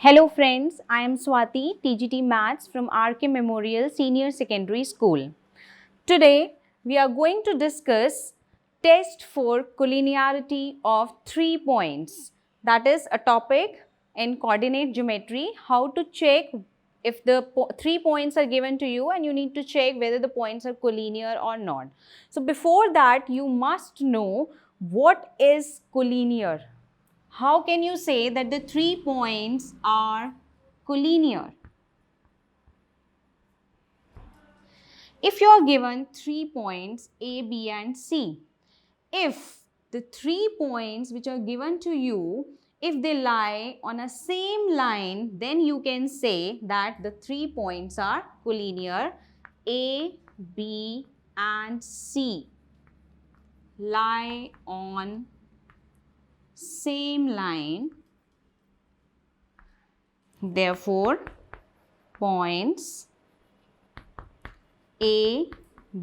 Hello friends, I am Swati, TGT Maths from RK Memorial Senior Secondary School. Today we are going to discuss test for collinearity of 3 points. That is a topic in coordinate geometry, how to check if the 3 points are given to you and you need to check whether the points are collinear or not. So before that you must know what is collinear. How can you say that the 3 points are collinear? If you are given 3 points A, B and C, if the 3 points which are given to you, if they lie on a same line, then you can say that the 3 points are collinear. A, B and C lie on same line. Therefore, points A,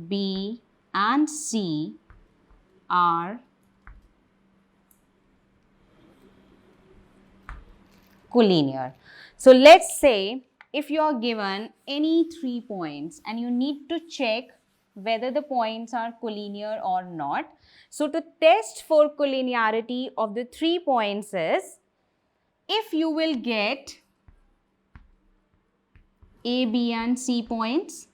B and C are collinear. So let's say if you are given any 3 points and you need to check whether the points are collinear or not. So to test for collinearity of the 3 points is, if you will get A, B and C points,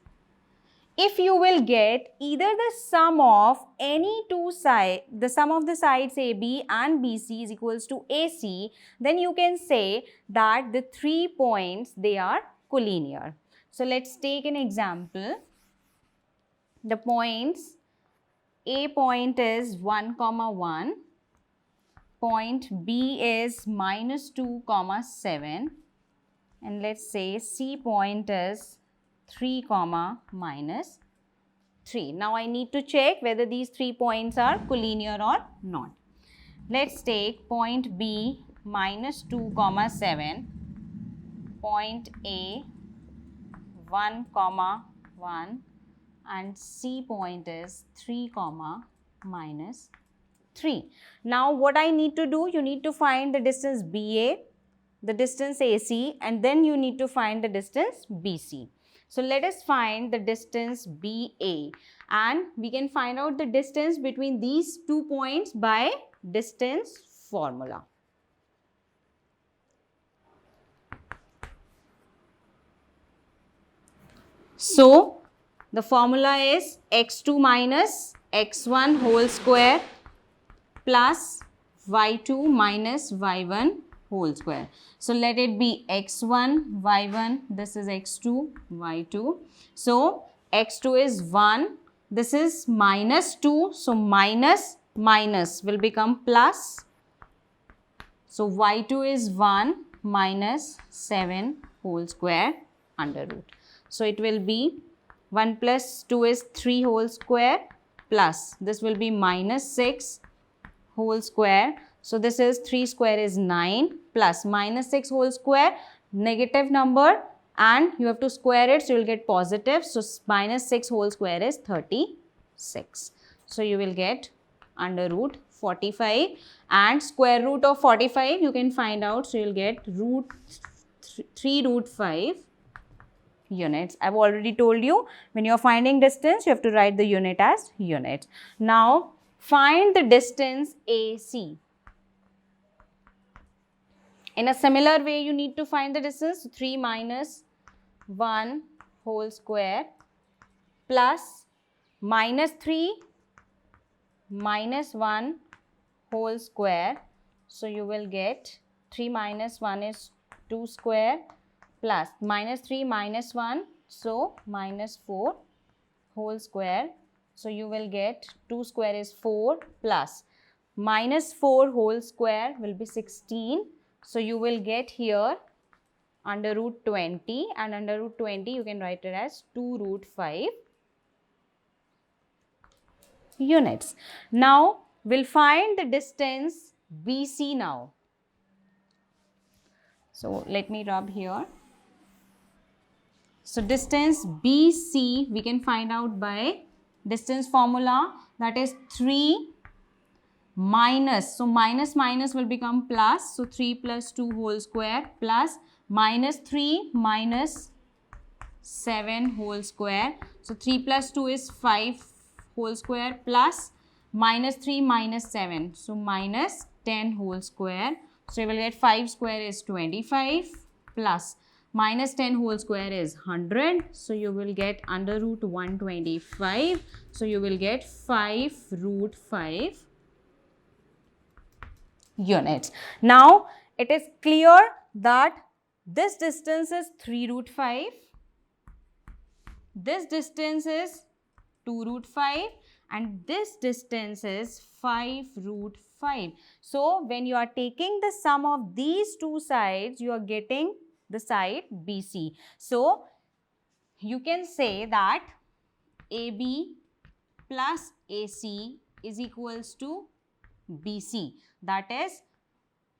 if you will get either the sum of any two sides, the sum of the sides AB and BC is equals to AC, then you can say that the 3 points, they are collinear. So let's take an example. The points, A point is 1, 1, point B is minus 2, 7, and let's say C point is 3, minus 3. Now I need to check whether these 3 points are collinear or not. Let's take point B minus 2, 7, point A 1, 1 and C point is 3, minus 3. Now what I need to do, you need to find the distance BA, the distance AC and then you need to find the distance BC. So let us find the distance BA and we can find out the distance between these 2 points by distance formula. So the formula is x2 minus x1 whole square plus y2 minus y1 whole square. So let it be x1, y1, this is x2, y2. So x2 is 1, this is minus 2, so minus will become plus. So y2 is 1 minus 7 whole square under root. So it will be 1 plus 2 is 3 whole square plus this will be minus 6 whole square. So this is 3 square is 9 plus minus 6 whole square, negative number and you have to square it, so you will get positive. So minus 6 whole square is 36. So you will get under root 45 and square root of 45 you can find out. So you will get 3 root 5 units. I've already told you when you're finding distance, you have to write the unit as unit. Now find the distance AC. In a similar way, you need to find the distance 3 minus 1 whole square plus minus 3 minus 1 whole square. So you will get 3 minus 1 is 2 square plus minus 3 minus 1, so minus 4 whole square. So you will get 2 square is 4 plus minus 4 whole square will be 16. So you will get here under root 20 and under root 20 you can write it as 2 root 5 units. Now we'll find the distance BC now. So let me rub here. So distance BC we can find out by distance formula, that is 3 minus, so minus will become plus, so 3 plus 2 whole square plus minus 3 minus 7 whole square. So 3 plus 2 is 5 whole square plus minus 3 minus 7. So minus 10 whole square. So you will get 5 square is 25 plus minus 10 whole square is 100. So you will get under root 125. So you will get 5 root 5 units. Now it is clear that this distance is 3 root 5. This distance is 2 root 5 and this distance is 5 root 5. So when you are taking the sum of these two sides, you are getting the side BC. So you can say that AB plus AC is equals to BC. That is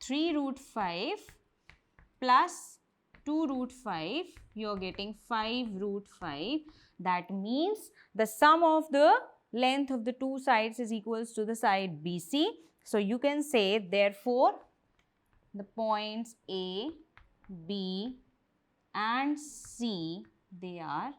3 root 5 plus 2 root 5, you are getting 5 root 5. That means the sum of the length of the two sides is equals to the side BC. So you can say therefore the points A, B and C, they are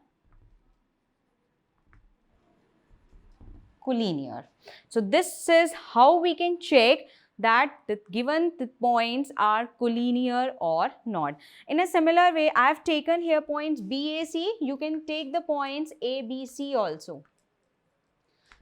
collinear. So this is how we can check that the given the points are collinear or not. In a similar way, I have taken here points BAC. You can take the points ABC also.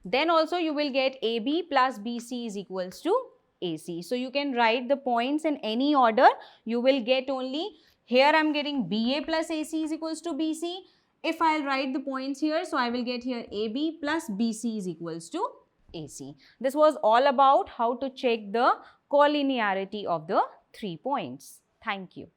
Then also you will get AB plus BC is equals to AC. So you can write the points in any order. You will get only, here I am getting BA plus AC is equals to BC. If I will write the points here, so I will get here AB plus BC is equals to AC. This was all about how to check the collinearity of the 3 points. Thank you.